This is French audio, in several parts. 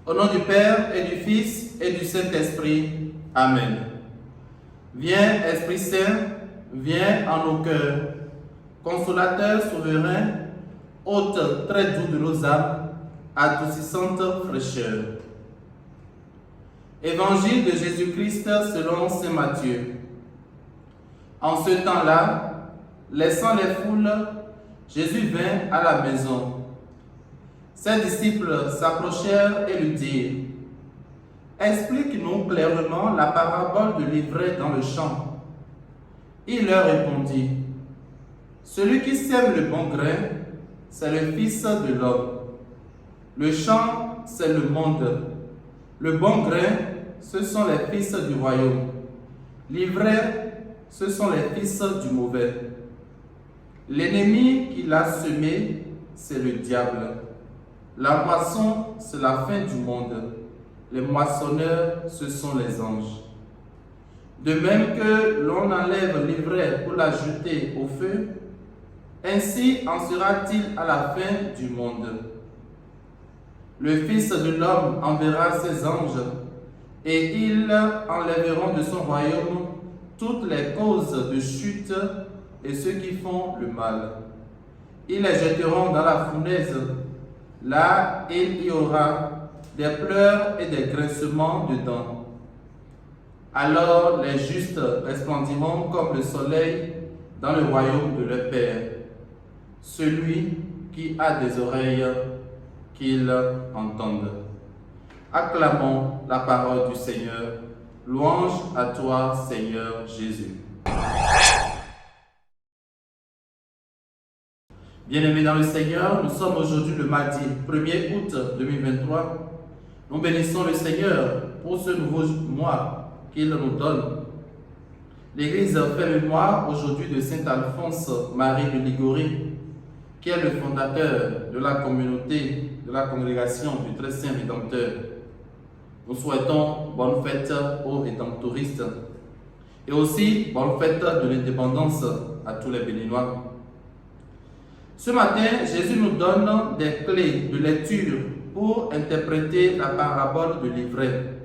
Au nom du Père et du Fils et du Saint-Esprit. Amen. Viens, Esprit Saint, viens en nos cœurs. Consolateur souverain, hôte très doux de nos âmes, adoucissante fraîcheur. Évangile de Jésus-Christ selon saint Matthieu. En ce temps-là, laissant les foules, Jésus vint à la maison. Ses disciples s'approchèrent et lui dirent: Explique-nous clairement la parabole de l'ivraie dans le champ. Il leur répondit: Celui qui sème le bon grain, c'est le Fils de l'homme. Le champ, c'est le monde. Le bon grain, ce sont les fils du royaume. L'ivraie, ce sont les fils du mauvais. L'ennemi qui l'a semé, c'est le diable. La moisson, c'est la fin du monde. Les moissonneurs, ce sont les anges. De même que l'on enlève l'ivraie pour la jeter au feu, ainsi en sera-t-il à la fin du monde. Le Fils de l'homme enverra ses anges, et ils enlèveront de son royaume toutes les causes de chute et ceux qui font le mal. Ils les jetteront dans la fournaise. Là, il y aura des pleurs et des grincements de dents. Alors les justes resplendiront comme le soleil dans le royaume de leur Père. Celui qui a des oreilles, qu'il entende. Acclamons la parole du Seigneur. Louange à toi, Seigneur Jésus. Bien-aimés dans le Seigneur, nous sommes aujourd'hui le mardi 1er août 2023. Nous bénissons le Seigneur pour ce nouveau mois qu'il nous donne. L'Église fait mémoire aujourd'hui de Saint Alphonse Marie de Liguori, qui est le fondateur de la communauté, de la congrégation du Très Saint Rédempteur. Nous souhaitons bonne fête aux rédemptoristes et aussi bonne fête de l'indépendance à tous les Béninois. Ce matin, Jésus nous donne des clés de lecture pour interpréter la parabole de l'ivraie.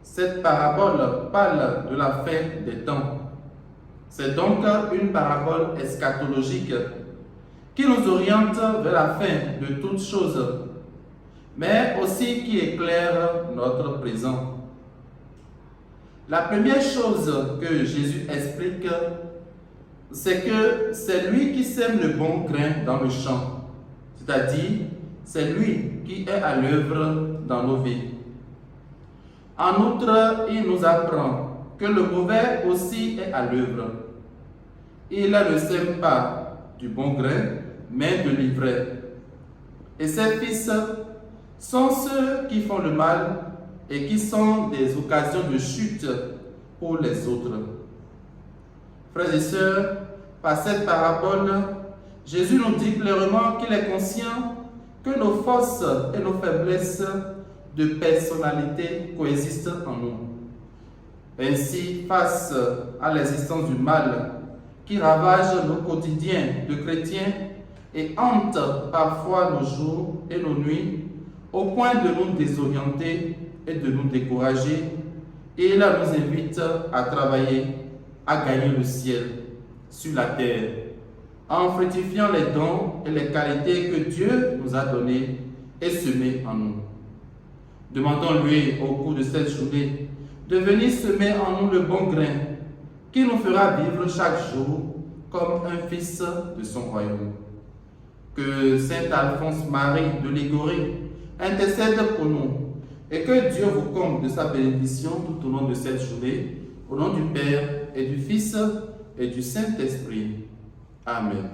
Cette parabole parle de la fin des temps. C'est donc une parabole eschatologique qui nous oriente vers la fin de toutes choses, mais aussi qui éclaire notre présent. La première chose que Jésus explique, c'est que c'est lui qui sème le bon grain dans le champ, c'est-à-dire c'est lui qui est à l'œuvre dans nos vies. En outre, il nous apprend que le mauvais aussi est à l'œuvre. Il ne sème pas du bon grain, mais de l'ivraie. Et ses fils sont ceux qui font le mal et qui sont des occasions de chute pour les autres. Frères et sœurs, par cette parabole, Jésus nous dit clairement qu'il est conscient que nos forces et nos faiblesses de personnalité coexistent en nous. Ainsi, face à l'existence du mal qui ravage nos quotidiens de chrétiens et hante parfois nos jours et nos nuits, au point de nous désorienter et de nous décourager, il nous invite à travailler, à gagner le ciel sur la terre, en fructifiant les dons et les qualités que Dieu nous a donnés et semés en nous. Demandons-lui au cours de cette journée de venir semer en nous le bon grain qui nous fera vivre chaque jour comme un fils de son royaume. Que Saint Alphonse Marie de Liguori intercède pour nous et que Dieu vous comble de sa bénédiction tout au long de cette journée, au nom du Père et du Fils et du Saint-Esprit. Amen.